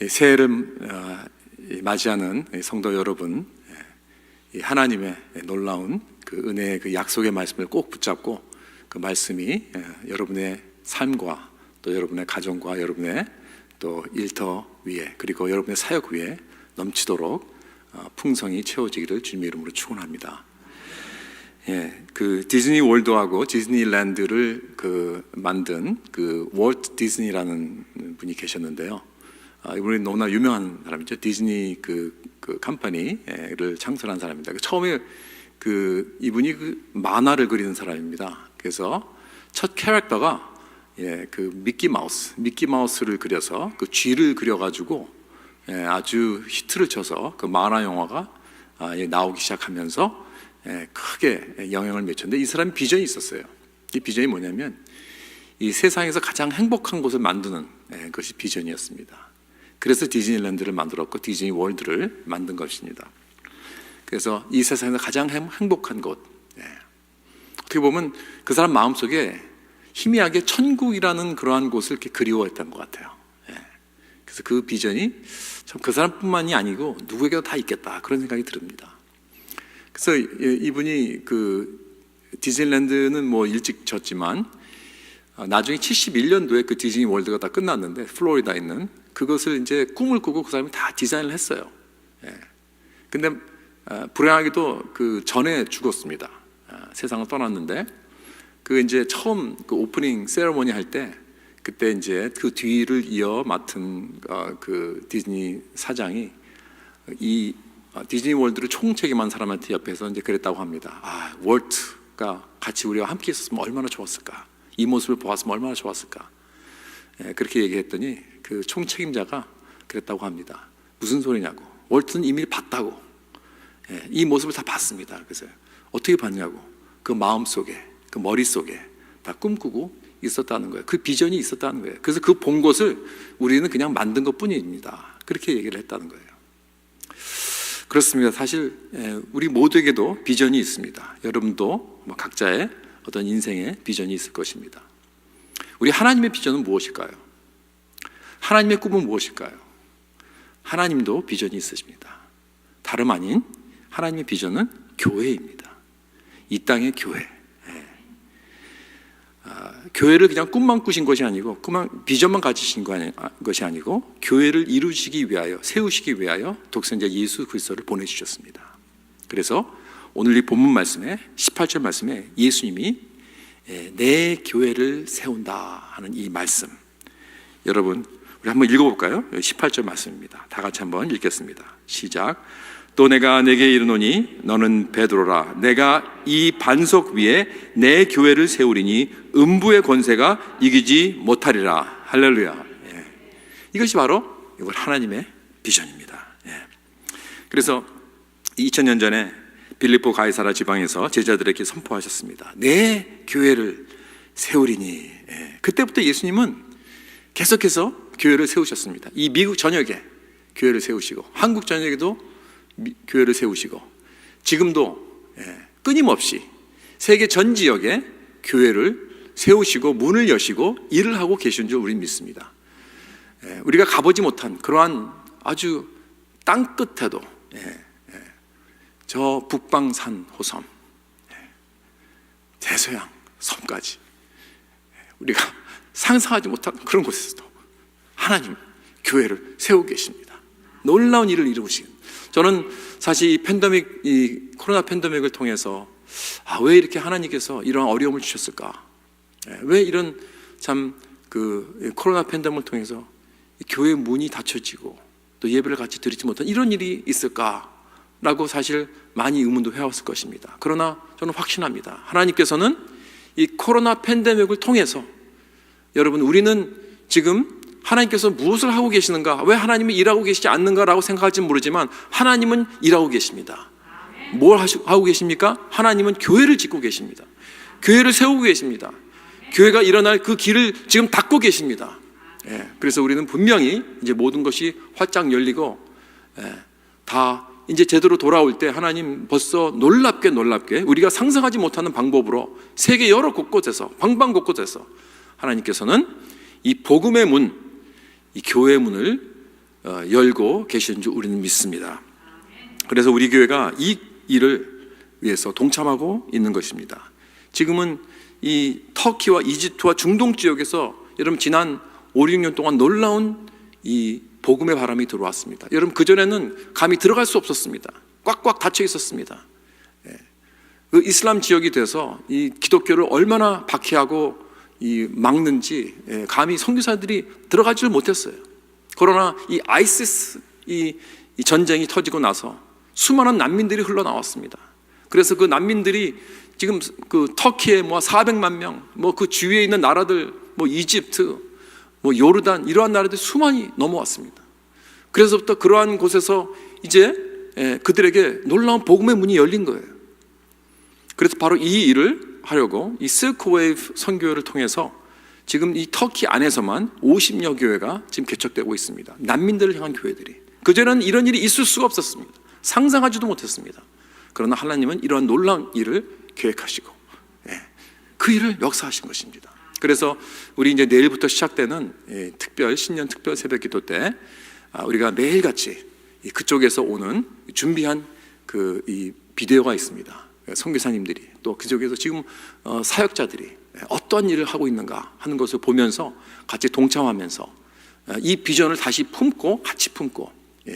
새해를 맞이하는 성도 여러분, 하나님의 놀라운 그 은혜의 그 약속의 말씀을 꼭 붙잡고 그 말씀이 여러분의 삶과 또 여러분의 가정과 여러분의 또 일터 위에 그리고 여러분의 사역 위에 넘치도록 풍성히 채워지기를 주님의 이름으로 축원합니다. 그 디즈니 월드하고 디즈니랜드를 만든 그 월트 디즈니라는 분이 계셨는데요. 이분이 너무나 유명한 사람이죠. 디즈니 그 컴퍼니를 창설한 사람입니다. 처음에 이분이 만화를 그리는 사람입니다. 그래서 첫 캐릭터가 그 미키 마우스를 그려서 그 쥐를 그려가지고 아주 히트를 쳐서 그 만화 영화가 나오기 시작하면서 크게 영향을 미쳤는데, 이 사람이 비전이 있었어요. 이 비전이 뭐냐면 이 세상에서 가장 행복한 곳을 만드는 것이 비전이었습니다. 그래서 디즈니랜드를 만들었고 디즈니 월드를 만든 것입니다. 그래서 이 세상에서 가장 행복한 곳, 어떻게 보면 그 사람 마음속에 희미하게 천국이라는 그러한 곳을 이렇게 그리워했던 것 같아요. 그래서 그 비전이 참 그 사람뿐만이 아니고 누구에게도 다 있겠다, 그런 생각이 듭니다. 그래서 이분이 그 디즈니랜드는 뭐 일찍 졌지만 나중에 71년도에 그 디즈니 월드가 다 끝났는데 플로리다에 있는 그것을 이제 꿈을 꾸고 그 사람이 다 디자인을 했어요. 근데 불행하게도 그 전에 죽었습니다. 세상을 떠났는데 그 이제 처음 그 오프닝 세레모니 할 때 그때 이제 그 뒤를 이어 맡은 그 디즈니 사장이 이 디즈니 월드를 총책임한 사람한테 옆에서 이제 그랬다고 합니다. 월트가 같이 우리와 함께 있었으면 얼마나 좋았을까, 이 모습을 보았으면 얼마나 좋았을까. 그렇게 얘기했더니 그 총책임자가 그랬다고 합니다. 무슨 소리냐고. 월트는 이미 봤다고. 이 모습을 다 봤습니다. 그래서 어떻게 봤냐고. 그 마음속에, 그 머릿속에 다 꿈꾸고 있었다는 거예요. 그 비전이 있었다는 거예요. 그래서 그 본 것을 우리는 그냥 만든 것 뿐입니다. 그렇게 얘기를 했다는 거예요. 그렇습니다. 사실 우리 모두에게도 비전이 있습니다. 여러분도 각자의 어떤 인생의 비전이 있을 것입니다. 우리 하나님의 비전은 무엇일까요? 하나님의 꿈은 무엇일까요? 하나님도 비전이 있으십니다. 다름 아닌 하나님의 비전은 교회입니다. 이 땅의 교회. 교회를 그냥 꿈만 꾸신 것이 아니고 비전만 가지신 것이 아니고 교회를 이루시기 위하여, 세우시기 위하여 독생자 예수 그리스도를 보내주셨습니다. 그래서 오늘 이 본문 말씀에 18절 말씀에 예수님이 내 교회를 세운다 하는 이 말씀, 여러분 우리 한번 읽어볼까요? 18절 말씀입니다. 다 같이 한번 읽겠습니다. 시작. 또 내가 내게 이르노니 너는 베드로라. 내가 이 반석 위에 내 교회를 세우리니 음부의 권세가 이기지 못하리라. 할렐루야. 이것이 바로 이걸 하나님의 비전입니다. 그래서 2000년 전에 빌립보 가이사라 지방에서 제자들에게 선포하셨습니다. 내 교회를 세우리니. 그때부터 예수님은 계속해서 교회를 세우셨습니다. 이 미국 전역에 교회를 세우시고 한국 전역에도 교회를 세우시고 지금도 끊임없이 세계 전 지역에 교회를 세우시고 문을 여시고 일을 하고 계신 줄 우리는 믿습니다. 우리가 가보지 못한 그러한 아주 땅끝에도 저 북방산 호섬, 대서양 섬까지 우리가 상상하지 못한 그런 곳에서도 하나님 교회를 세우고 계십니다. 놀라운 일을 이루시는. 저는 사실 이 코로나 팬데믹을 통해서 왜 이렇게 하나님께서 이런 어려움을 주셨을까? 왜 이런 코로나 팬데믹을 통해서 교회 문이 닫혀지고 또 예배를 같이 드리지 못한 이런 일이 있을까라고 사실 많이 의문도 해왔을 것입니다. 그러나 저는 확신합니다. 하나님께서는 이 코로나 팬데믹을 통해서 여러분, 우리는 지금 하나님께서 무엇을 하고 계시는가, 왜 하나님이 일하고 계시지 않는가라고 생각할지는 모르지만 하나님은 일하고 계십니다. 뭘 하고 계십니까? 하나님은 교회를 짓고 계십니다. 교회를 세우고 계십니다. 교회가 일어날 그 길을 지금 닫고 계십니다. 그래서 우리는 분명히 이제 모든 것이 활짝 열리고 다 이제 제대로 돌아올 때 하나님 벌써 놀랍게 우리가 상상하지 못하는 방법으로 세계 여러 곳곳에서 방방곳곳에서 하나님께서는 이 복음의 문, 이 교회의 문을 열고 계시는 줄 우리는 믿습니다. 그래서 우리 교회가 이 일을 위해서 동참하고 있는 것입니다. 지금은 이 터키와 이집트와 중동 지역에서 여러분 지난 5, 6년 동안 놀라운 이 복음의 바람이 들어왔습니다. 여러분 그전에는 감히 들어갈 수 없었습니다. 꽉꽉 닫혀 있었습니다. 그 이슬람 지역이 돼서 이 기독교를 얼마나 박해하고 막는지 감히 선교사들이 들어가지를 못했어요. 그러나 이 아이시스 이 전쟁이 터지고 나서 수많은 난민들이 흘러나왔습니다. 그래서 그 난민들이 지금 그 터키에 400만 명, 그 주위에 있는 나라들, 이집트, 요르단 이러한 나라들이 수많이 넘어왔습니다. 그래서부터 그러한 곳에서 이제 그들에게 놀라운 복음의 문이 열린 거예요. 그래서 바로 이 일을 하려고 이 실크웨이브 선교회를 통해서 지금 이 터키 안에서만 50여 교회가 지금 개척되고 있습니다. 난민들을 향한 교회들이. 그전에는 이런 일이 있을 수가 없었습니다. 상상하지도 못했습니다. 그러나 하나님은 이러한 놀라운 일을 계획하시고 그 일을 역사하신 것입니다. 그래서 우리 이제 내일부터 시작되는 신년 특별 새벽 기도 때 우리가 매일같이 그쪽에서 오는 준비한 이 비디오가 있습니다. 선교사님들이 또 그쪽에서 지금 사역자들이 어떤 일을 하고 있는가 하는 것을 보면서 같이 동참하면서 이 비전을 다시 품고 같이 품고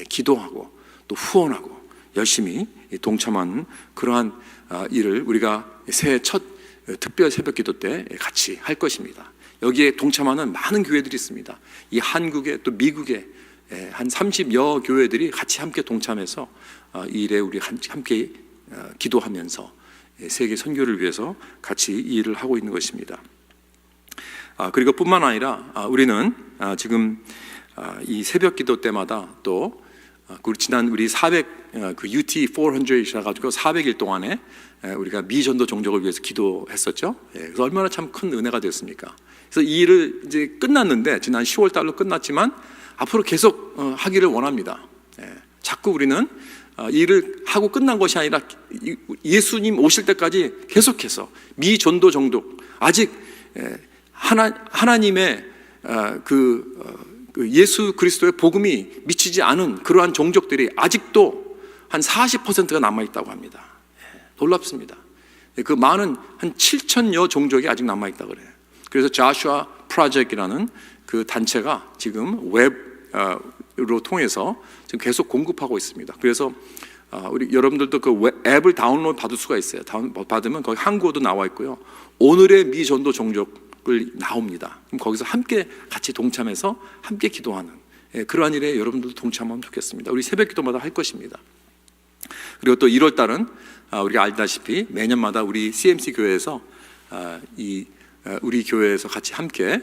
기도하고 또 후원하고 열심히 동참하는 그러한 일을 우리가 새해 첫 특별 새벽 기도 때 같이 할 것입니다. 여기에 동참하는 많은 교회들이 있습니다. 이 한국에 또 미국에 한 30여 교회들이 같이 함께 동참해서 이 일에 우리 함께 기도하면서 세계 선교를 위해서 같이 이 일을 하고 있는 것입니다. 그리고 뿐만 아니라 우리는 지금 이 새벽 기도 때마다 또 지난 우리 400 그 UT 400이라 가지고 400일 동안에 우리가 미전도 종족을 위해서 기도했었죠. 그래서 얼마나 참 큰 은혜가 됐습니까? 그래서 이 일을 이제 끝났는데 지난 10월 달로 끝났지만 앞으로 계속 하기를 원합니다. 자꾸 우리는 이 일을 하고 끝난 것이 아니라 예수님 오실 때까지 계속해서 미전도 종족 아직 하나님의 그 예수 그리스도의 복음이 미치지 않은 그러한 종족들이 아직도 한 40%가 남아있다고 합니다. 놀랍습니다. 그 많은 한 7천여 종족이 아직 남아있다고 그래요. 그래서 Joshua Project이라는 그 단체가 지금 웹으로 통해서 지금 계속 공급하고 있습니다. 그래서 우리 여러분들도 그 앱을 다운로드 받을 수가 있어요. 받으면 거기 한국어도 나와 있고요. 오늘의 미전도 종족을 나옵니다. 그럼 거기서 함께 같이 동참해서 함께 기도하는 그러한 일에 여러분들도 동참하면 좋겠습니다. 우리 새벽 기도마다 할 것입니다. 그리고 또 1월 달은 우리가 알다시피 매년마다 우리 CMC 교회에서 우리 교회에서 같이 함께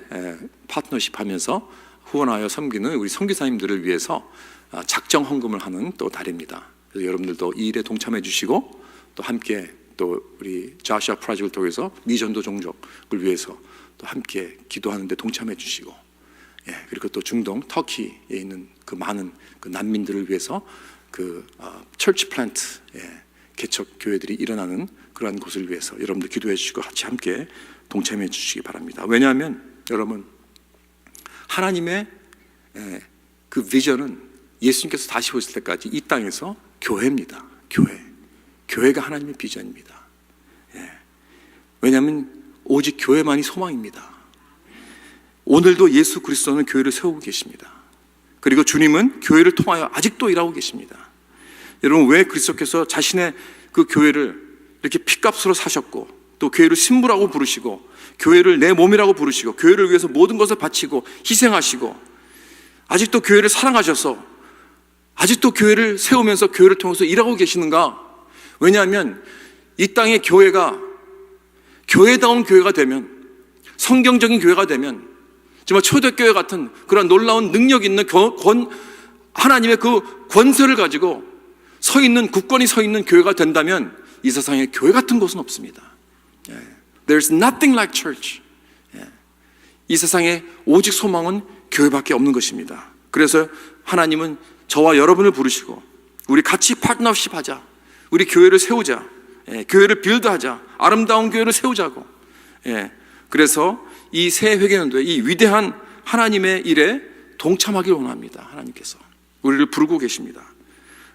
파트너십 하면서 후원하여 섬기는 우리 선교사님들을 위해서 작정 헌금을 하는 또 달입니다. 그래서 여러분들도 이 일에 동참해 주시고 또 함께 또 우리 자샤 프로젝트를 통해서 미전도 종족을 위해서 또 함께 기도하는 데 동참해 주시고 그리고 또 중동 터키에 있는 그 많은 그 난민들을 위해서 그 처치 플랜트 개척 교회들이 일어나는 그러한 곳을 위해서 여러분들 기도해 주시고 같이 함께 동참해 주시기 바랍니다. 왜냐하면 여러분 하나님의 그 비전은 예수님께서 다시 오실 때까지 이 땅에서 교회입니다. 교회가 하나님의 비전입니다. 왜냐하면 오직 교회만이 소망입니다. 오늘도 예수 그리스도는 교회를 세우고 계십니다. 그리고 주님은 교회를 통하여 아직도 일하고 계십니다. 여러분 왜 그리스도께서 자신의 그 교회를 이렇게 핏값으로 사셨고 또 교회를 신부라고 부르시고 교회를 내 몸이라고 부르시고 교회를 위해서 모든 것을 바치고 희생하시고 아직도 교회를 사랑하셔서 아직도 교회를 세우면서 교회를 통해서 일하고 계시는가? 왜냐하면 이 땅의 교회가 교회다운 교회가 되면 성경적인 교회가 되면 정말 초대교회 같은 그런 놀라운 능력 있는 하나님의 그 권세를 가지고 서 있는 굳건히 서 있는 교회가 된다면 이 세상에 교회 같은 곳은 없습니다. There's nothing like church. 이 세상에 오직 소망은 교회밖에 없는 것입니다. 그래서 하나님은 저와 여러분을 부르시고 우리 같이 파트너십 하자. 우리 교회를 세우자. 교회를 빌드하자. 아름다운 교회를 세우자고. 그래서 이 새 회개연도에 이 위대한 하나님의 일에 동참하길 원합니다. 하나님께서. 우리를 부르고 계십니다.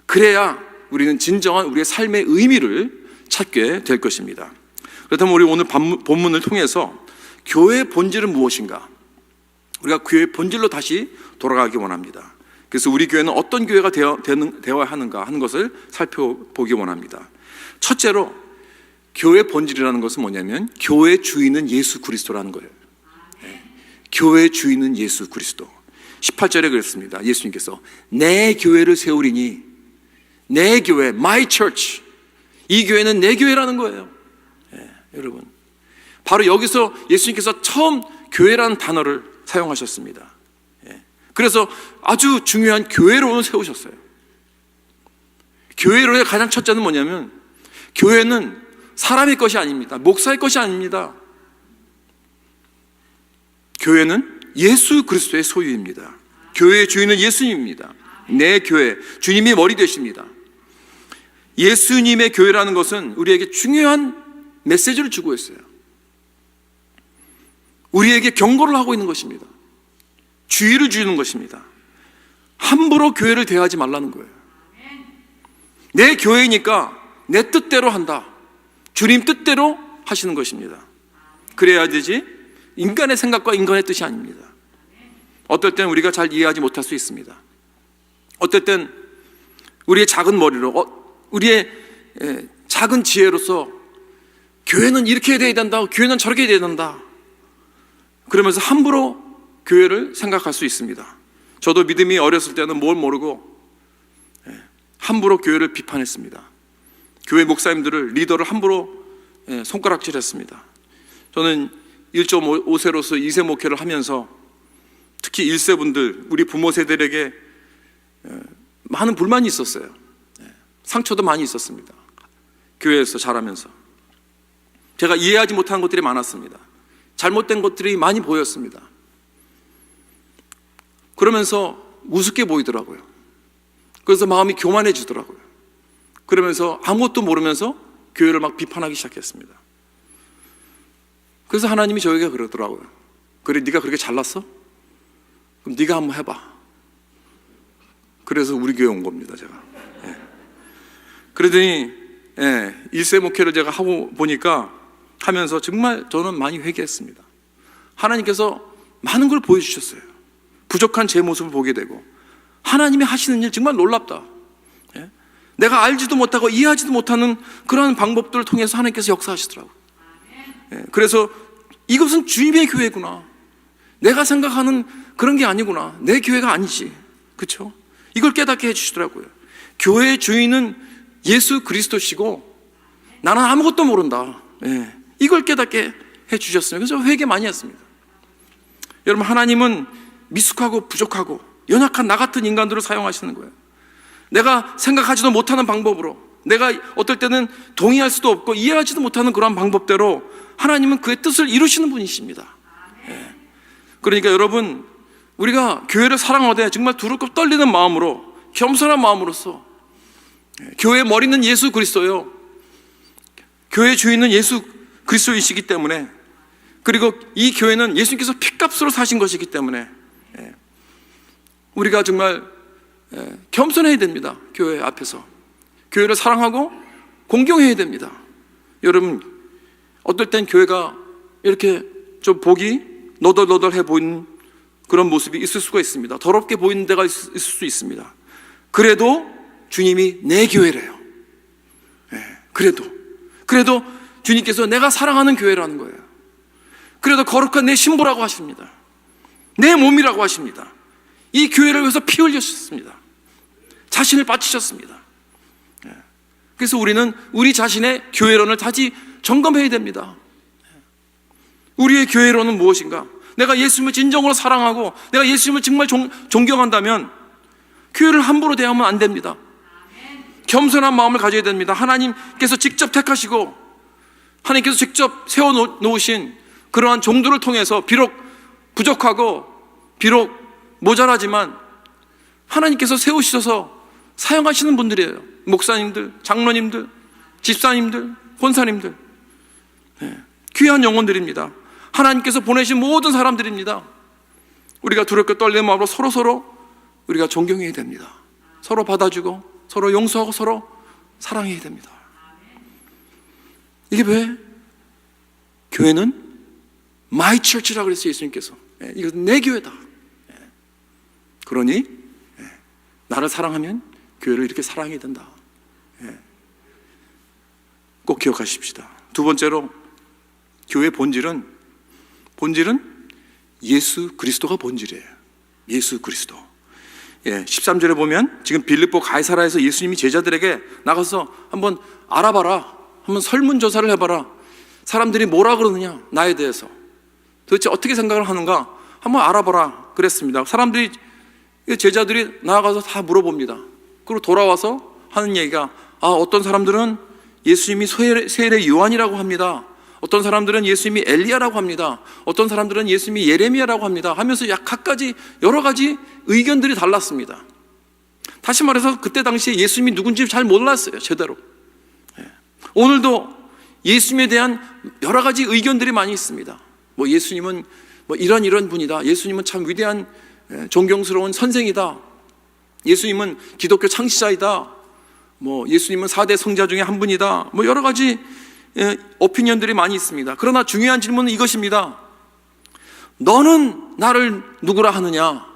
그래야 우리는 진정한 우리의 삶의 의미를 찾게 될 것입니다. 그렇다면 우리 오늘 본문을 통해서 교회의 본질은 무엇인가? 우리가 교회의 본질로 다시 돌아가기 원합니다. 그래서 우리 교회는 어떤 교회가 되어야 하는가 하는 것을 살펴보기 원합니다. 첫째로 교회의 본질이라는 것은 뭐냐면 교회의 주인은 예수 그리스도라는 거예요. 교회의 주인은 예수 그리스도. 18절에 그랬습니다. 예수님께서 내 교회를 세우리니, 내 교회, my church, 이 교회는 내 교회라는 거예요. 여러분, 바로 여기서 예수님께서 처음 교회라는 단어를 사용하셨습니다. 그래서 아주 중요한 교회론을 세우셨어요. 교회론의 가장 첫째는 뭐냐면 교회는 사람의 것이 아닙니다. 목사의 것이 아닙니다. 교회는 예수 그리스도의 소유입니다. 교회의 주인은 예수님입니다. 내 교회, 주님이 머리 되십니다. 예수님의 교회라는 것은 우리에게 중요한 메시지를 주고 있어요. 우리에게 경고를 하고 있는 것입니다. 주의를 주는 것입니다. 함부로 교회를 대하지 말라는 거예요. 내 교회니까 내 뜻대로 한다. 주님 뜻대로 하시는 것입니다. 그래야 되지 인간의 생각과 인간의 뜻이 아닙니다. 어떨 땐 우리가 잘 이해하지 못할 수 있습니다. 어떨 땐 우리의 작은 머리로 우리의 작은 지혜로서 교회는 이렇게 돼야 된다, 교회는 저렇게 돼야 된다, 그러면서 함부로 교회를 생각할 수 있습니다. 저도 믿음이 어렸을 때는 뭘 모르고 함부로 교회를 비판했습니다. 교회 목사님들을, 리더를 함부로 손가락질했습니다. 저는 1.5세로서 2세 목회를 하면서 특히 1세분들, 우리 부모 세대에게 많은 불만이 있었어요. 상처도 많이 있었습니다. 교회에서 자라면서 제가 이해하지 못하는 것들이 많았습니다. 잘못된 것들이 많이 보였습니다. 그러면서 우습게 보이더라고요. 그래서 마음이 교만해지더라고요. 그러면서 아무것도 모르면서 교회를 막 비판하기 시작했습니다. 그래서 하나님이 저에게 그러더라고요. 그래, 네가 그렇게 잘났어? 그럼 네가 한번 해봐. 그래서 우리 교회 온 겁니다, 제가. 그러더니 1세 목회를 제가 하고 보니까, 하면서 정말 저는 많이 회개했습니다. 하나님께서 많은 걸 보여주셨어요. 부족한 제 모습을 보게 되고, 하나님이 하시는 일 정말 놀랍다. 내가 알지도 못하고 이해하지도 못하는 그러한 방법들을 통해서 하나님께서 역사하시더라고요. 그래서 이것은 주님의 교회구나, 내가 생각하는 그런 게 아니구나, 내 교회가 아니지, 그렇죠? 이걸 깨닫게 해주시더라고요. 교회의 주인은 예수 그리스도시고 나는 아무것도 모른다, 이걸 깨닫게 해주셨어요. 그래서 회개 많이 했습니다. 여러분, 하나님은 미숙하고 부족하고 연약한 나 같은 인간들을 사용하시는 거예요. 내가 생각하지도 못하는 방법으로, 내가 어떨 때는 동의할 수도 없고 이해하지도 못하는 그런 방법대로 하나님은 그의 뜻을 이루시는 분이십니다. 그러니까 여러분, 우리가 교회를 사랑하되 정말 두렵고 떨리는 마음으로, 겸손한 마음으로서, 교회의 머리는 예수 그리스도요, 교회의 주인은 예수 그리스도이시기 때문에, 그리고 이 교회는 예수님께서 핏값으로 사신 것이기 때문에 우리가 정말 겸손해야 됩니다. 교회 앞에서 교회를 사랑하고 공경해야 됩니다. 여러분, 어떨 땐 교회가 이렇게 좀 보기 너덜너덜해 보이는 그런 모습이 있을 수가 있습니다. 더럽게 보이는 데가 있을 수 있습니다. 그래도 주님이 내 교회래요. 그래도 주님께서 내가 사랑하는 교회라는 거예요. 그래도 거룩한 내 신부라고 하십니다. 내 몸이라고 하십니다. 이 교회를 위해서 피 흘리셨습니다. 자신을 바치셨습니다. 그래서 우리는 우리 자신의 교회론을 다시 점검해야 됩니다. 우리의 교회론은 무엇인가? 내가 예수님을 진정으로 사랑하고 내가 예수님을 정말 존경한다면 교회를 함부로 대하면 안 됩니다. 겸손한 마음을 가져야 됩니다. 하나님께서 직접 택하시고 하나님께서 직접 세워놓으신 그러한 종들을 통해서, 비록 부족하고 비록 모자라지만 하나님께서 세우셔서 사용하시는 분들이에요. 목사님들, 장로님들, 집사님들, 권사님들, 귀한 영혼들입니다. 하나님께서 보내신 모든 사람들입니다. 우리가 두렵게 떨리는 마음으로 서로 우리가 존경해야 됩니다. 서로 받아주고 서로 용서하고 서로 사랑해야 됩니다. 이게 왜? 교회는 My Church라고 그랬어요. 예수님께서. 이것은 내 교회다. 그러니 나를 사랑하면 교회를 이렇게 사랑해야 된다. 꼭 기억하십시다. 두 번째로 교회의 본질은 예수 그리스도가 본질이에요. 예수 그리스도. 13절에 보면 지금 빌립보 가이사라에서 예수님이 제자들에게 나가서 한번 알아봐라, 한번 설문조사를 해봐라. 사람들이 뭐라 그러느냐, 나에 대해서 도대체 어떻게 생각을 하는가 한번 알아봐라 그랬습니다. 사람들이, 제자들이 나아가서 다 물어봅니다. 그리고 돌아와서 하는 얘기가, 어떤 사람들은 예수님이 세례 요한이라고 합니다. 어떤 사람들은 예수님이 엘리야라고 합니다. 어떤 사람들은 예수님이 예레미야라고 합니다. 하면서 각가지 여러 가지 의견들이 달랐습니다. 다시 말해서 그때 당시에 예수님이 누군지 잘 몰랐어요, 제대로. 오늘도 예수님에 대한 여러 가지 의견들이 많이 있습니다. 예수님은 이런 분이다. 예수님은 참 위대한 존경스러운 선생이다. 예수님은 기독교 창시자이다. 예수님은 4대 성자 중에 한 분이다. 여러 가지 오피니언들이 많이 있습니다. 그러나 중요한 질문은 이것입니다. 너는 나를 누구라 하느냐?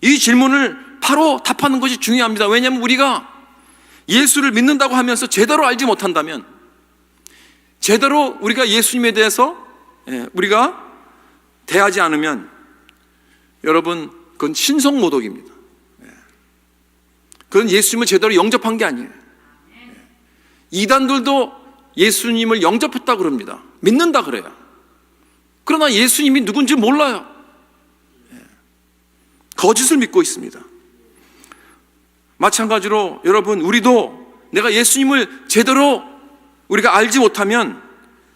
이 질문을 바로 답하는 것이 중요합니다. 왜냐하면 우리가 예수를 믿는다고 하면서 제대로 알지 못한다면, 제대로 우리가 예수님에 대해서 우리가 대하지 않으면, 여러분, 그건 신성모독입니다. 그건 예수님을 제대로 영접한 게 아니에요. 이단들도 예수님을 영접했다 그럽니다. 믿는다 그래요. 그러나 예수님이 누군지 몰라요. 거짓을 믿고 있습니다. 마찬가지로 여러분, 우리도 내가 예수님을 제대로 우리가 알지 못하면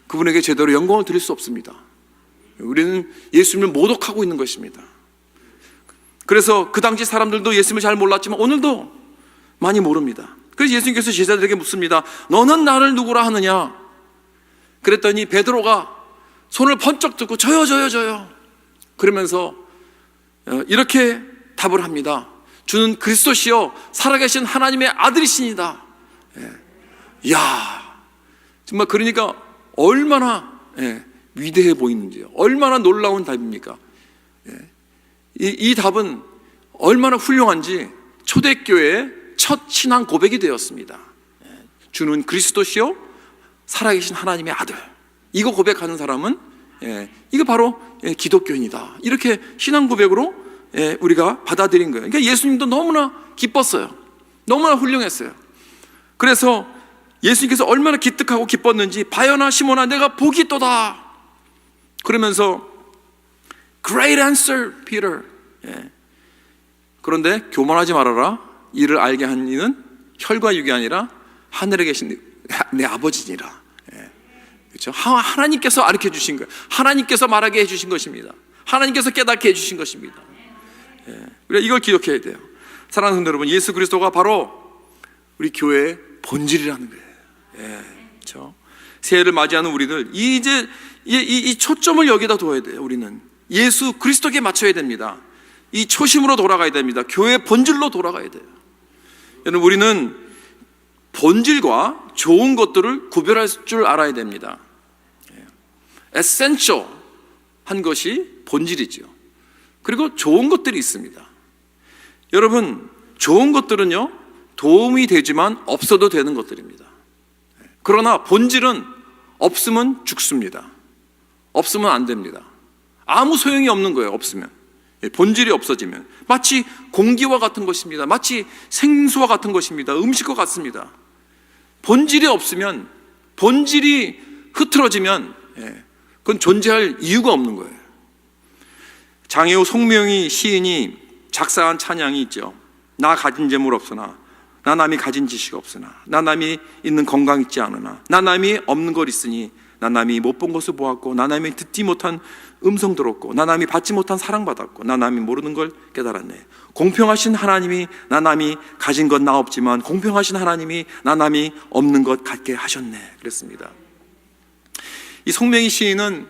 그분에게 제대로 영광을 드릴 수 없습니다. 우리는 예수님을 모독하고 있는 것입니다. 그래서 그 당시 사람들도 예수님을 잘 몰랐지만 오늘도 많이 모릅니다. 그래서 예수님께서 제자들에게 묻습니다. 너는 나를 누구라 하느냐? 그랬더니 베드로가 손을 번쩍 들고 저요. 그러면서 이렇게 답을 합니다. 주는 그리스도시요 살아계신 하나님의 아들이시니다. 이야, 정말 그러니까 얼마나 위대해 보이는지요. 얼마나 놀라운 답입니까? 이 답은 얼마나 훌륭한지 초대교회의 첫 신앙 고백이 되었습니다. 주는 그리스도시요 살아계신 하나님의 아들. 이거 고백하는 사람은 이거 바로 기독교인이다. 이렇게 신앙 고백으로 우리가 받아들인 거예요. 그러니까 예수님도 너무나 기뻤어요. 너무나 훌륭했어요. 그래서 예수님께서 얼마나 기특하고 기뻤는지, 바요나 시몬아 내가 복이 있도다 그러면서 Great answer, Peter. 그런데 교만하지 말아라. 이를 알게 한 이는 혈과 육이 아니라 하늘에 계신 내 아버지니라. 그렇죠? 하나님께서 가르쳐 주신 거예요. 하나님께서 말하게 해주신 것입니다. 하나님께서 깨닫게 해주신 것입니다. 이걸 기억해야 돼요. 사랑하는 성도 여러분, 예수 그리스도가 바로 우리 교회의 본질이라는 거예요. 그렇죠? 새해를 맞이하는 우리들, 이제 이 초점을 여기다 둬야 돼요. 우리는 예수 그리스도께 맞춰야 됩니다. 이 초심으로 돌아가야 됩니다. 교회의 본질로 돌아가야 돼요. 여러분, 우리는 본질과 좋은 것들을 구별할 줄 알아야 됩니다. essential 한 것이 본질이죠. 그리고 좋은 것들이 있습니다. 여러분, 좋은 것들은요 도움이 되지만 없어도 되는 것들입니다. 그러나 본질은 없으면 죽습니다. 없으면 안 됩니다. 아무 소용이 없는 거예요. 없으면, 본질이 없어지면 마치 공기와 같은 것입니다. 마치 생수와 같은 것입니다. 음식과 같습니다. 본질이 없으면, 본질이 흐트러지면 그건 존재할 이유가 없는 거예요. 장애우 송명희 시인이 작사한 찬양이 있죠. 나 가진 재물 없으나, 나 남이 가진 지식 없으나, 나 남이 있는 건강 있지 않으나, 나 남이 없는 것 있으니, 나 남이 못 본 것을 보았고, 나 남이 듣지 못한 음성 들었고, 나 남이 받지 못한 사랑받았고, 나 남이 모르는 걸 깨달았네. 공평하신 하나님이 나 남이 가진 건 나 없지만 공평하신 하나님이 나 남이 없는 것 같게 하셨네. 그랬습니다. 이 송명희 시인은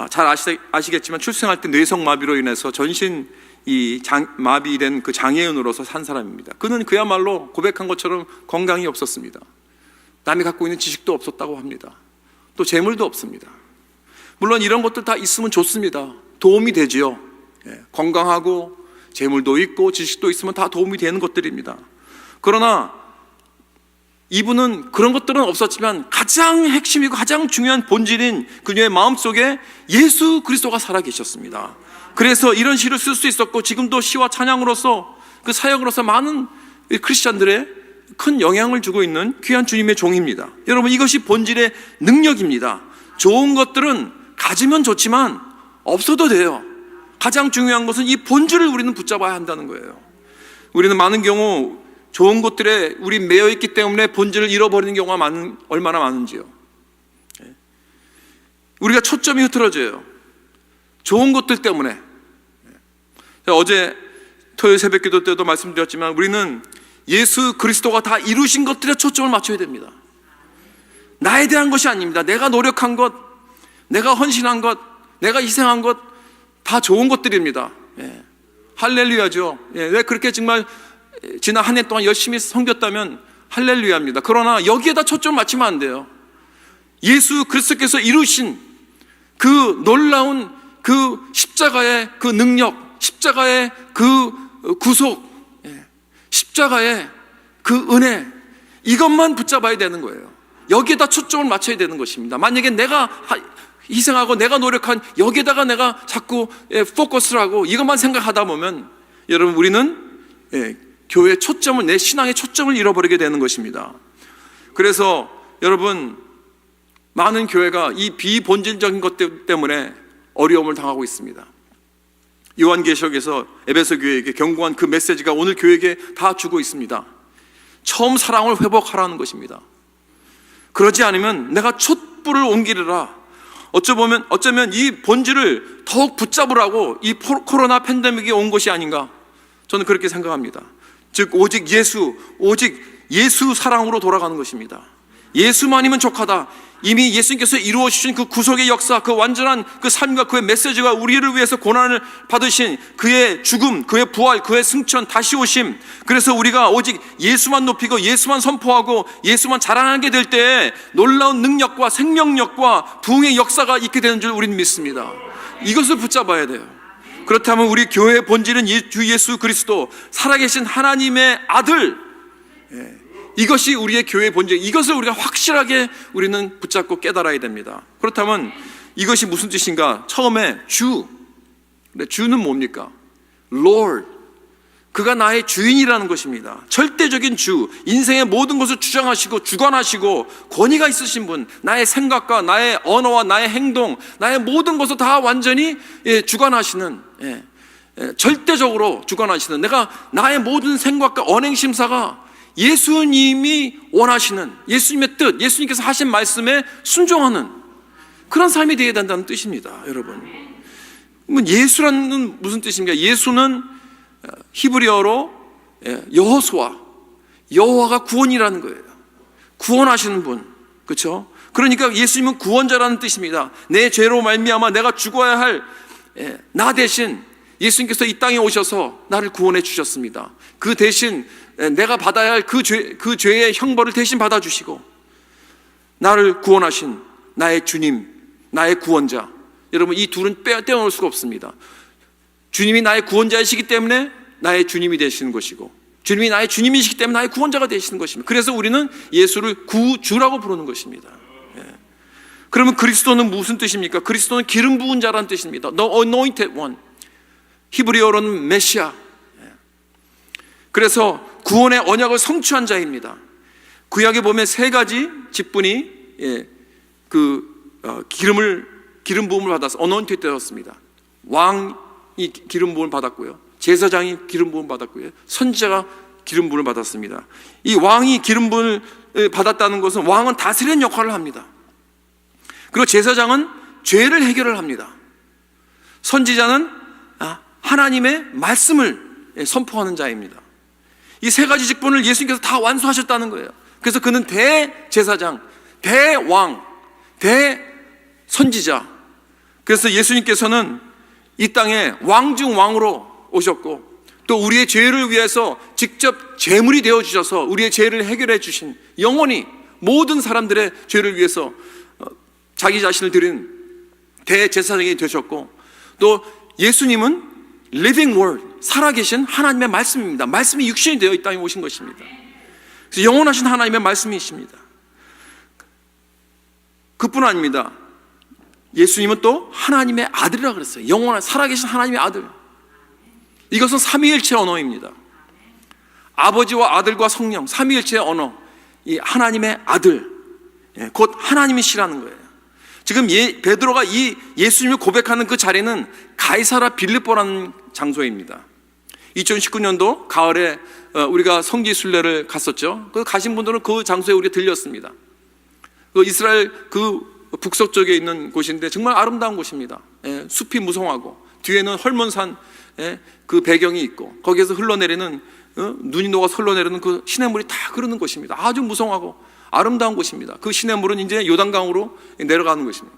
잘 아시겠지만 출생할 때 뇌성마비로 인해서 전신 마비된 그 장애인으로서 산 사람입니다. 그는 그야말로 고백한 것처럼 건강이 없었습니다. 남이 갖고 있는 지식도 없었다고 합니다. 또 재물도 없습니다. 물론 이런 것들 다 있으면 좋습니다. 도움이 되지요. 건강하고 재물도 있고 지식도 있으면 다 도움이 되는 것들입니다. 그러나 이분은 그런 것들은 없었지만 가장 핵심이고 가장 중요한 본질인 그녀의 마음속에 예수 그리스도가 살아계셨습니다. 그래서 이런 시를 쓸 수 있었고, 지금도 시와 찬양으로서 그 사역으로서 많은 크리스찬들의 큰 영향을 주고 있는 귀한 주님의 종입니다. 여러분, 이것이 본질의 능력입니다. 좋은 것들은 가지면 좋지만 없어도 돼요. 가장 중요한 것은 이 본질을 우리는 붙잡아야 한다는 거예요. 우리는 많은 경우 좋은 것들에 우리 매여 있기 때문에 본질을 잃어버리는 경우가 얼마나 많은지요. 우리가 초점이 흐트러져요. 좋은 것들 때문에. 어제 토요일 새벽 기도 때도 말씀드렸지만 우리는 예수 그리스도가 다 이루신 것들에 초점을 맞춰야 됩니다. 나에 대한 것이 아닙니다. 내가 노력한 것, 내가 헌신한 것, 내가 희생한 것 다 좋은 것들입니다. 할렐루야죠. 왜 그렇게 정말 지난 한 해 동안 열심히 섬겼다면 할렐루야입니다. 그러나 여기에다 초점을 맞추면 안 돼요. 예수 그리스도께서 이루신 그 놀라운 그 십자가의 그 능력, 십자가의 그 구속, 십자가의 그 은혜, 이것만 붙잡아야 되는 거예요. 여기에다 초점을 맞춰야 되는 것입니다. 만약에 내가 희생하고 내가 노력한 여기에다가 내가 자꾸 포커스를 하고 이것만 생각하다 보면 여러분, 우리는 교회의 초점을, 내 신앙의 초점을 잃어버리게 되는 것입니다. 그래서 여러분, 많은 교회가 이 비본질적인 것 때문에 어려움을 당하고 있습니다. 요한계시록에서 에베소 교회에게 경고한 그 메시지가 오늘 교회에게 다 주고 있습니다. 처음 사랑을 회복하라는 것입니다. 그러지 않으면 내가 촛불을 옮기리라. 어쩌면 이 본질을 더욱 붙잡으라고 이 코로나 팬데믹이 온 것이 아닌가, 저는 그렇게 생각합니다. 즉 오직 예수 사랑으로 돌아가는 것입니다. 예수만이면 족하다. 이미 예수님께서 이루어 주신 그 구속의 역사, 그 완전한 그 삶과 그의 메시지가 우리를 위해서 고난을 받으신 그의 죽음, 그의 부활, 그의 승천, 다시 오심, 그래서 우리가 오직 예수만 높이고 예수만 선포하고 예수만 자랑하게 될 때에 놀라운 능력과 생명력과 부흥의 역사가 있게 되는 줄 우리는 믿습니다. 이것을 붙잡아야 돼요. 그렇다면 우리 교회의 본질은 주 예수 그리스도, 살아계신 하나님의 아들, 이것이 우리의 교회의 본질, 이것을 우리가 확실하게 우리는 붙잡고 깨달아야 됩니다. 그렇다면 이것이 무슨 뜻인가? 처음에 주는 뭡니까? Lord, 그가 나의 주인이라는 것입니다. 절대적인 주, 인생의 모든 것을 주장하시고 주관하시고 권위가 있으신 분, 나의 생각과 나의 언어와 나의 행동, 나의 모든 것을 다 완전히 주관하시는, 절대적으로 주관하시는, 내가 나의 모든 생각과 언행심사가 예수님이 원하시는, 예수님의 뜻, 예수님께서 하신 말씀에 순종하는 그런 삶이 되어야 된다는 뜻입니다. 여러분, 예수라는 무슨 뜻입니까? 예수는 히브리어로 여호수아, 여호와가 구원이라는 거예요. 구원하시는 분, 그렇죠? 그러니까 예수님은 구원자라는 뜻입니다. 내 죄로 말미암아 내가 죽어야 할 나 대신 예수님께서 이 땅에 오셔서 나를 구원해 주셨습니다. 그 대신 내가 받아야 할 그 죄의 형벌을 대신 받아주시고 나를 구원하신 나의 주님, 나의 구원자. 여러분, 이 둘은 떼어놓을 수가 없습니다. 주님이 나의 구원자이시기 때문에 나의 주님이 되시는 것이고, 주님이 나의 주님이시기 때문에 나의 구원자가 되시는 것입니다. 그래서 우리는 예수를 구주라고 부르는 것입니다. 그러면 그리스도는 무슨 뜻입니까? 그리스도는 기름 부은 자라는 뜻입니다. The anointed one. 히브리어로는 메시아. 그래서 구원의 언약을 성취한 자입니다. 구약에 보면 세 가지 직분이 기름 부음을 받아서 anointed 되었습니다. 왕이 기름 부음을 받았고요, 제사장이 기름 부음을 받았고요, 선지자가 기름 부음을 받았습니다. 이 왕이 기름 부음을 받았다는 것은 왕은 다스리는 역할을 합니다. 그리고 제사장은 죄를 해결을 합니다. 선지자는 하나님의 말씀을 선포하는 자입니다. 이 세 가지 직분을 예수님께서 다 완수하셨다는 거예요. 그래서 그는 대제사장, 대왕, 대선지자, 그래서 예수님께서는 이 땅에 왕 중 왕으로 오셨고 또 우리의 죄를 위해서 직접 제물이 되어 주셔서 우리의 죄를 해결해 주신, 영원히 모든 사람들의 죄를 위해서 자기 자신을 드린 대제사장이 되셨고, 또 예수님은 living word, 살아계신 하나님의 말씀입니다. 말씀이 육신이 되어 이 땅에 오신 것입니다. 그래서 영원하신 하나님의 말씀이십니다. 그뿐 아닙니다. 예수님은 또 하나님의 아들이라고 그랬어요. 영원한 살아계신 하나님의 아들. 이것은 삼위일체 언어입니다. 아버지와 아들과 성령, 삼위일체의 언어, 이 하나님의 아들, 곧 하나님이시라는 거예요. 지금 베드로가 이 예수님을 고백하는 그 자리는 가이사라 빌립보라는 장소입니다. 2019년도 가을에 우리가 성지 순례를 갔었죠. 그 가신 분들은 그 장소에 우리가 들렸습니다. 그 이스라엘 그 북서쪽에 있는 곳인데 정말 아름다운 곳입니다. 숲이 무성하고 뒤에는 헐몬산 그 배경이 있고 거기에서 흘러내리는 눈이 녹아서 흘러내리는 그 시냇물이 다 흐르는 곳입니다. 아주 무성하고 아름다운 곳입니다. 그 시냇물은 이제 요단강으로 내려가는 것입니다.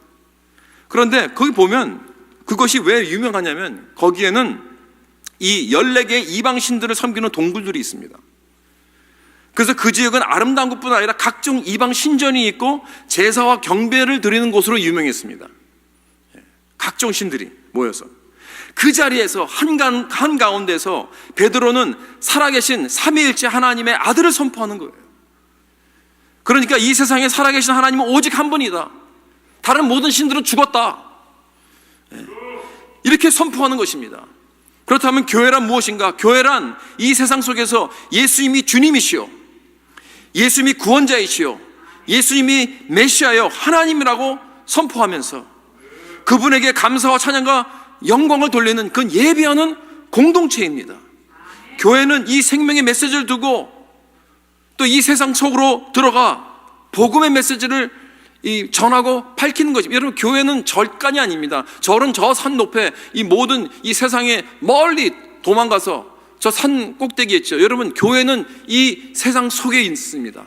그런데 거기 보면 그것이 왜 유명하냐면 거기에는 이 14개의 이방신들을 섬기는 동굴들이 있습니다. 그래서 그 지역은 아름다운 것뿐 아니라 각종 이방 신전이 있고 제사와 경배를 드리는 곳으로 유명했습니다. 각종 신들이 모여서 그 자리에서 한가운데서 베드로는 살아계신 삼위일체 하나님의 아들을 선포하는 거예요. 그러니까 이 세상에 살아계신 하나님은 오직 한 분이다. 다른 모든 신들은 죽었다. 이렇게 선포하는 것입니다. 그렇다면 교회란 무엇인가? 교회란 이 세상 속에서 예수님이 주님이시오, 예수님이 구원자이시오, 예수님이 메시아여 하나님이라고 선포하면서 그분에게 감사와 찬양과 영광을 돌리는 그 예배하는 공동체입니다. 교회는 이 생명의 메시지를 두고 또 이 세상 속으로 들어가 복음의 메시지를 전하고 밝히는 것입니다. 여러분, 교회는 절간이 아닙니다. 절은 저 산 높에 이 모든 이 세상에 멀리 도망가서 저 산 꼭대기에 있죠. 여러분, 교회는 이 세상 속에 있습니다.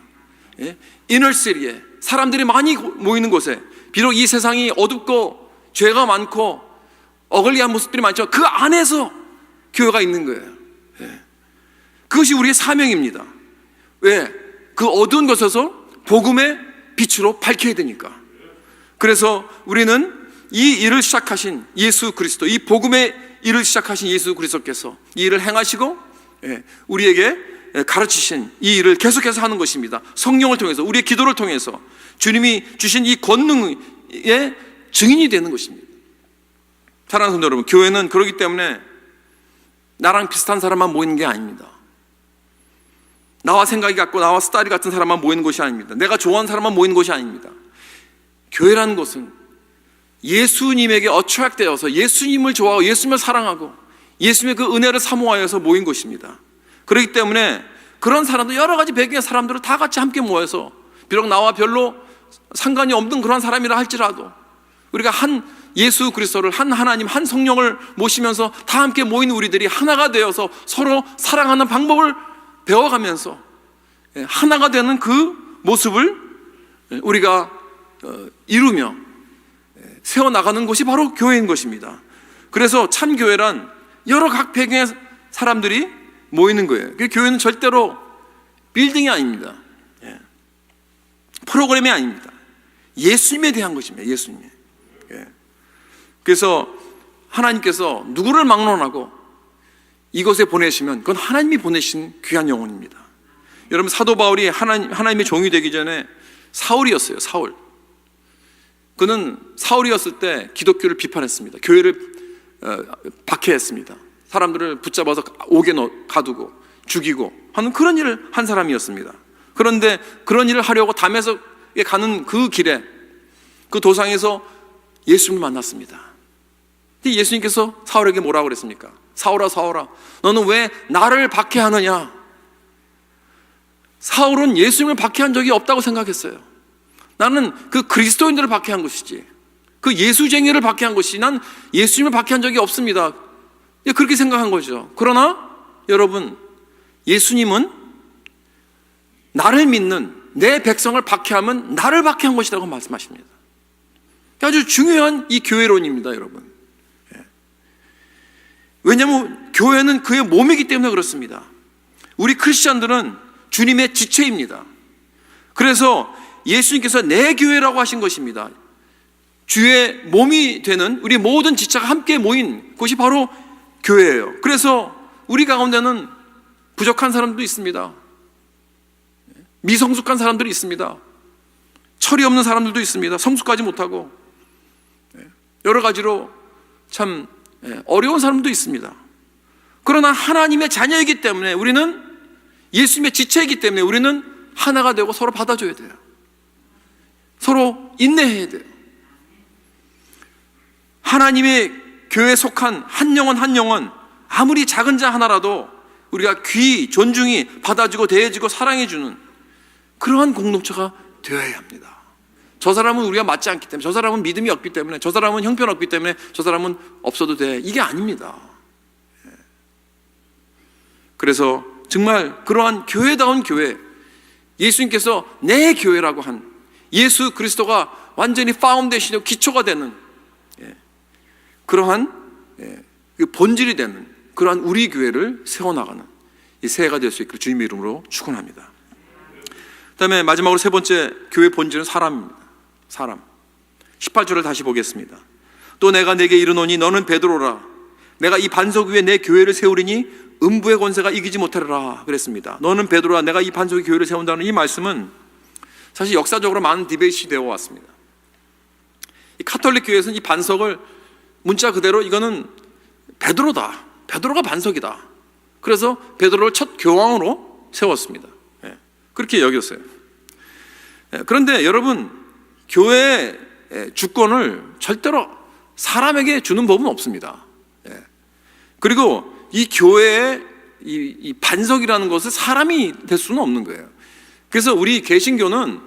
이너시티에 사람들이 많이 모이는 곳에, 비록 이 세상이 어둡고 죄가 많고 어글리한 모습들이 많죠. 그 안에서 교회가 있는 거예요. 그것이 우리의 사명입니다. 왜? 그 어두운 곳에서 복음의 빛으로 밝혀야 되니까. 그래서 우리는 이 일을 시작하신 예수 그리스도, 이 복음의 일을 시작하신 예수 그리스도께서 이 일을 행하시고 우리에게 가르치신 이 일을 계속해서 하는 것입니다. 성령을 통해서, 우리의 기도를 통해서 주님이 주신 이 권능의 증인이 되는 것입니다. 사랑하는 성도 여러분, 교회는 그렇기 때문에 나랑 비슷한 사람만 모이는 게 아닙니다. 나와 생각이 같고 나와 스타일이 같은 사람만 모이는 것이 아닙니다. 내가 좋아하는 사람만 모이는 것이 아닙니다. 교회라는 것은 예수님에게 어트랙되어서 예수님을 좋아하고 예수님을 사랑하고 예수님의 그 은혜를 사모하여서 모인 것입니다. 그렇기 때문에 그런 사람들, 여러 가지 배경의 사람들을 다 같이 함께 모여서, 비록 나와 별로 상관이 없는 그런 사람이라 할지라도 우리가 한 예수 그리스도를, 한 하나님, 한 성령을 모시면서 다 함께 모인 우리들이 하나가 되어서 서로 사랑하는 방법을 배워가면서 하나가 되는 그 모습을 우리가 이루며 세워나가는 것이 바로 교회인 것입니다. 그래서 참 교회란 여러 각 배경의 사람들이 모이는 거예요. 교회는 절대로 빌딩이 아닙니다. 프로그램이 아닙니다. 예수님에 대한 것입니다. 예수님에. 그래서 하나님께서 누구를 막론하고 이곳에 보내시면 그건 하나님이 보내신 귀한 영혼입니다. 여러분, 사도 바울이 하나님의 종이 되기 전에 사울이었어요. 사울. 그는 사울이었을 때 기독교를 비판했습니다. 교회를 박해했습니다. 사람들을 붙잡아서 옥에 가두고 죽이고 하는 그런 일을 한 사람이었습니다. 그런데 그런 일을 하려고 다메섹에 가는 그 길에 그 도상에서 예수님을 만났습니다. 예수님께서 사울에게 뭐라고 그랬습니까? 사울아, 사울아, 너는 왜 나를 박해하느냐? 사울은 예수님을 박해한 적이 없다고 생각했어요. 나는 그 그리스도인들을 박해한 것이지, 그 예수쟁이를 박해한 것이지, 난 예수님을 박해한 적이 없습니다. 그렇게 생각한 거죠. 그러나 여러분, 예수님은 나를 믿는 내 백성을 박해하면 나를 박해한 것이라고 말씀하십니다. 아주 중요한 이 교회론입니다, 여러분. 왜냐하면 교회는 그의 몸이기 때문에 그렇습니다. 우리 크리스찬들은 주님의 지체입니다. 그래서 예수님께서 내 교회라고 하신 것입니다. 주의 몸이 되는 우리 모든 지체가 함께 모인 곳이 바로 교회예요. 그래서 우리 가운데는 부족한 사람도 있습니다. 미성숙한 사람들이 있습니다. 철이 없는 사람들도 있습니다. 성숙하지 못하고 여러 가지로 참 어려운 사람도 있습니다. 그러나 하나님의 자녀이기 때문에, 우리는 예수님의 지체이기 때문에 우리는 하나가 되고 서로 받아줘야 돼요. 서로 인내해야 돼요. 하나님의 교회에 속한 한 영혼 한 영혼, 아무리 작은 자 하나라도 우리가 귀히 존중히 받아주고 대해주고 사랑해주는 그러한 공동체가 되어야 합니다. 저 사람은 우리가 맞지 않기 때문에, 저 사람은 믿음이 없기 때문에, 저 사람은 형편없기 때문에, 저 사람은 없어도 돼, 이게 아닙니다. 그래서 정말 그러한 교회다운 교회, 예수님께서 내 교회라고 한 예수 그리스도가 완전히 파운데이션이고 기초가 되는 그러한 본질이 되는 그러한 우리 교회를 세워나가는 이 새해가 될 수 있기를 주님의 이름으로 축원합니다. 그 다음에 마지막으로 세 번째 교회 본질은 사람입니다. 사람. 18절을 다시 보겠습니다. 또 내가 내게 이르노니 너는 베드로라. 내가 이 반석 위에 내 교회를 세우리니 음부의 권세가 이기지 못하리라 그랬습니다. 너는 베드로라. 내가 이 반석 위에 교회를 세운다는 이 말씀은 사실 역사적으로 많은 디베이트가 되어 왔습니다. 이 카톨릭 교회에서는 이 반석을 문자 그대로 이거는 베드로다. 베드로가 반석이다. 그래서 베드로를 첫 교황으로 세웠습니다. 그렇게 여겼어요. 그런데 여러분, 교회의 주권을 절대로 사람에게 주는 법은 없습니다. 그리고 이 교회의 이 반석이라는 것을 사람이 될 수는 없는 거예요. 그래서 우리 개신교는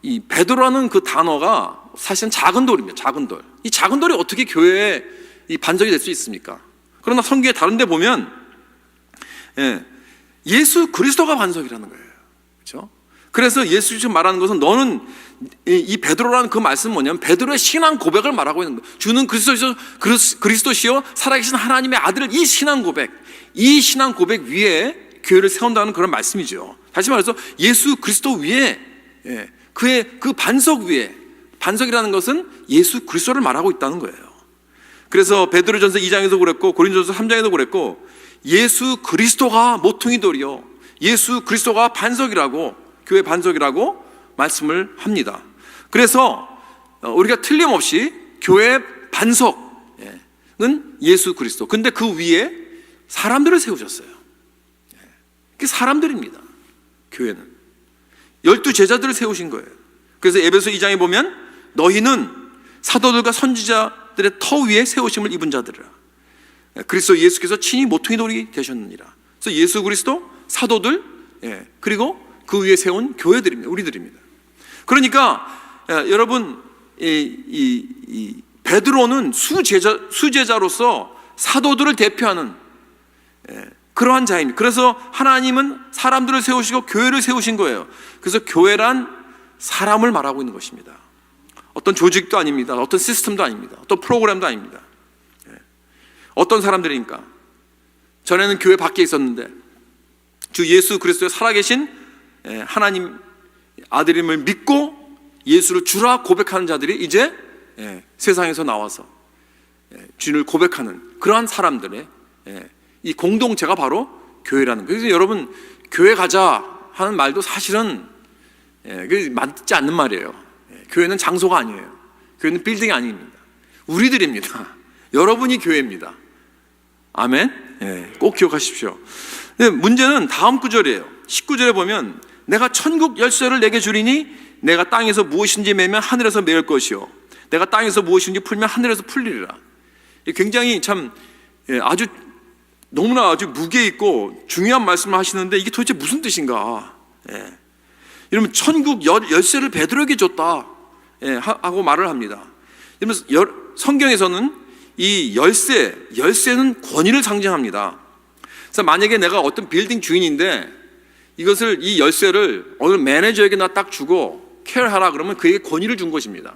이 베드로라는 그 단어가 사실은 작은 돌입니다. 작은 돌. 이 작은 돌이 어떻게 교회의 이 반석이 될 수 있습니까? 그러나 성경에 다른 데 보면 예수 그리스도가 반석이라는 거예요. 그렇죠? 그래서 예수 지금 말하는 것은, 너는 이 베드로라는 그 말씀은 뭐냐면 베드로의 신앙 고백을 말하고 있는 거예요. 주는 그리스도시요 살아계신 하나님의 아들, 이 신앙 고백 위에 교회를 세운다는 그런 말씀이죠. 다시 말해서 예수 그리스도 위에, 그의 그 반석 위에, 반석이라는 것은 예수 그리스도를 말하고 있다는 거예요. 그래서 베드로전서 2장에도 그랬고 고린도전서 3장에도 그랬고, 예수 그리스도가 모퉁이 돌이요 예수 그리스도가 반석이라고, 교회 반석이라고 말씀을 합니다. 그래서 우리가 틀림없이 교회 반석은 예수 그리스도. 근데 그 위에 사람들을 세우셨어요. 그게 사람들입니다. 교회는 12 제자들을 세우신 거예요. 그래서 에베소 2장에 보면 너희는 사도들과 선지자들의 터 위에 세우심을 입은 자들이라. 그리스도 예수께서 친히 모퉁이 돌이 되셨느니라. 그래서 예수 그리스도, 사도들, 그리고 그 위에 세운 교회들입니다. 우리들입니다. 그러니까 여러분, 이 베드로는 수제자로서 사도들을 대표하는 그러한 자입니다. 그래서 하나님은 사람들을 세우시고 교회를 세우신 거예요. 그래서 교회란 사람을 말하고 있는 것입니다. 어떤 조직도 아닙니다. 어떤 시스템도 아닙니다. 어떤 프로그램도 아닙니다. 어떤 사람들이니까? 전에는 교회 밖에 있었는데 주 예수 그리스도의 살아계신 하나님 아들임을 믿고 예수를 주라 고백하는 자들이 이제 세상에서 나와서 주님을 고백하는 그러한 사람들의 이 공동체가 바로 교회라는 거예요. 그래서 여러분, 교회 가자 하는 말도 사실은 맞지 않는 말이에요. 교회는 장소가 아니에요. 교회는 빌딩이 아닙니다. 우리들입니다. 여러분이 교회입니다. 아멘. 꼭 기억하십시오. 문제는 다음 구절이에요. 19절에 보면 내가 천국 열쇠를 내게 주리니 내가 땅에서 무엇인지 매면 하늘에서 매일 것이요 내가 땅에서 무엇인지 풀면 하늘에서 풀리리라. 굉장히 참 아주 너무나 아주 무게 있고 중요한 말씀을 하시는데 이게 도대체 무슨 뜻인가? 여러분, 천국 열쇠를 베드로에게 줬다 하고 말을 합니다. 여러분, 성경에서는 이 열쇠는 권위를 상징합니다. 그래서 만약에 내가 어떤 빌딩 주인인데 이것을, 이 열쇠를 어느 매니저에게 나 딱 주고 케어하라 그러면 그에게 권위를 준 것입니다.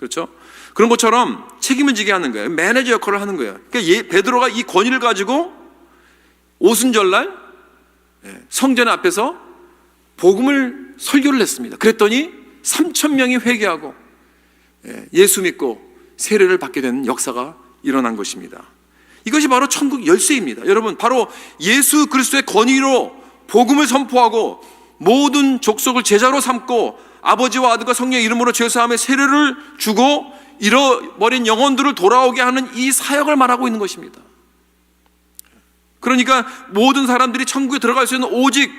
그렇죠? 그런 것처럼 책임을 지게 하는 거예요. 매니저 역할을 하는 거예요. 그러니까 베드로가 이 권위를 가지고 오순절날 성전 앞에서 복음을 설교를 했습니다. 그랬더니 3,000명이 회개하고 예수 믿고 세례를 받게 되는 역사가 일어난 것입니다. 이것이 바로 천국 열쇠입니다. 여러분, 바로 예수 그리스도의 권위로 복음을 선포하고 모든 족속을 제자로 삼고 아버지와 아들과 성령의 이름으로 죄사함의 세례를 주고 잃어버린 영혼들을 돌아오게 하는 이 사역을 말하고 있는 것입니다. 그러니까 모든 사람들이 천국에 들어갈 수 있는 오직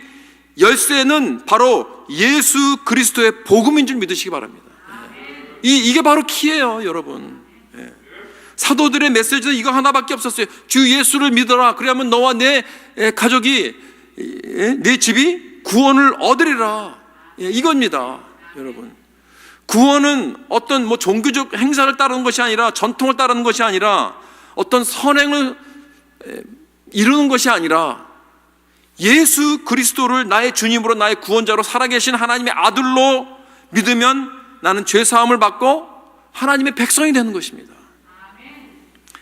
열쇠는 바로 예수 그리스도의 복음인 줄 믿으시기 바랍니다. 이게 바로 키예요, 여러분. 사도들의 메시지는 이거 하나밖에 없었어요. 주 예수를 믿어라. 그러면 너와 내 가족이, 내 집이 구원을 얻으리라. 이겁니다, 여러분. 구원은 어떤 종교적 행사를 따르는 것이 아니라, 전통을 따르는 것이 아니라, 어떤 선행을 이루는 것이 아니라, 예수 그리스도를 나의 주님으로, 나의 구원자로 살아계신 하나님의 아들로 믿으면 나는 죄사함을 받고 하나님의 백성이 되는 것입니다.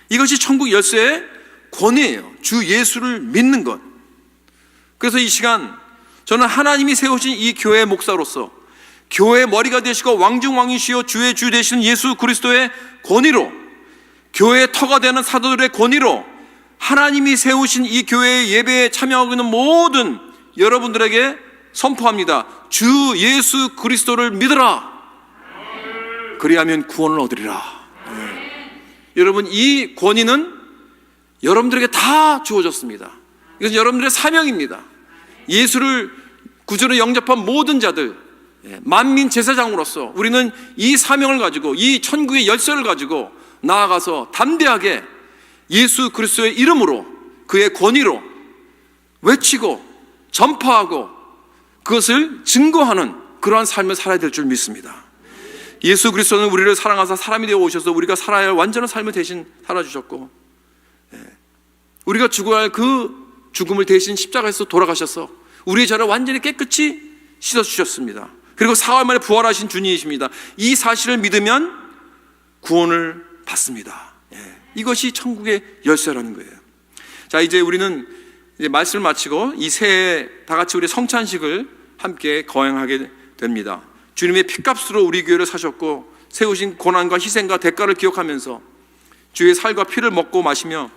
이것이 천국 열쇠의 권위예요. 주 예수를 믿는 것. 그래서 이 시간 저는 하나님이 세우신 이 교회의 목사로서 교회의 머리가 되시고 왕중왕이시오 주의 주 되시는 예수 그리스도의 권위로, 교회의 터가 되는 사도들의 권위로 하나님이 세우신 이 교회의 예배에 참여하고 있는 모든 여러분들에게 선포합니다. 주 예수 그리스도를 믿으라. 그리하면 구원을 얻으리라. 여러분, 이 권위는 여러분들에게 다 주어졌습니다. 이것은 여러분들의 사명입니다. 예수를 구주로 영접한 모든 자들, 만민 제사장으로서 우리는 이 사명을 가지고, 이 천국의 열쇠를 가지고 나아가서 담대하게 예수 그리스도의 이름으로, 그의 권위로 외치고 전파하고 그것을 증거하는 그러한 삶을 살아야 될 줄 믿습니다. 예수 그리스도는 우리를 사랑하사 사람이 되어 오셔서 우리가 살아야 할 완전한 삶을 대신 살아주셨고, 우리가 죽어야 할 그 죽음을 대신 십자가에서 돌아가셔서 우리의 죄를 완전히 깨끗이 씻어주셨습니다. 그리고 사흘 만에 부활하신 주님이십니다. 이 사실을 믿으면 구원을 받습니다. 이것이 천국의 열쇠라는 거예요. 자, 이제 우리는 이제 말씀을 마치고 이 새해 다 같이 우리 성찬식을 함께 거행하게 됩니다. 주님의 피값으로 우리 교회를 사셨고 세우신 고난과 희생과 대가를 기억하면서 주의 살과 피를 먹고 마시며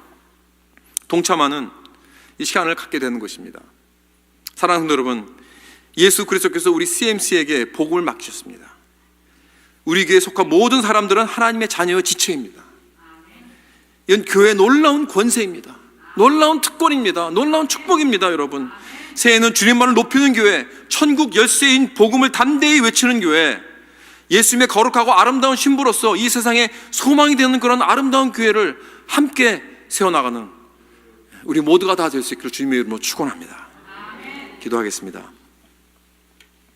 동참하는 이 시간을 갖게 되는 것입니다. 사랑하는 여러분, 예수 그리스도께서 우리 CMC에게 복음을 맡기셨습니다. 우리 교회에 속한 모든 사람들은 하나님의 자녀의 지체입니다. 이건 교회의 놀라운 권세입니다. 놀라운 특권입니다. 놀라운 축복입니다, 여러분. 새해는 주님만을 높이는 교회, 천국 열쇠인 복음을 담대히 외치는 교회, 예수님의 거룩하고 아름다운 신부로서 이 세상에 소망이 되는 그런 아름다운 교회를 함께 세워나가는 우리 모두가 다 될 수 있기를 주님의 이름으로 축원합니다. 기도하겠습니다.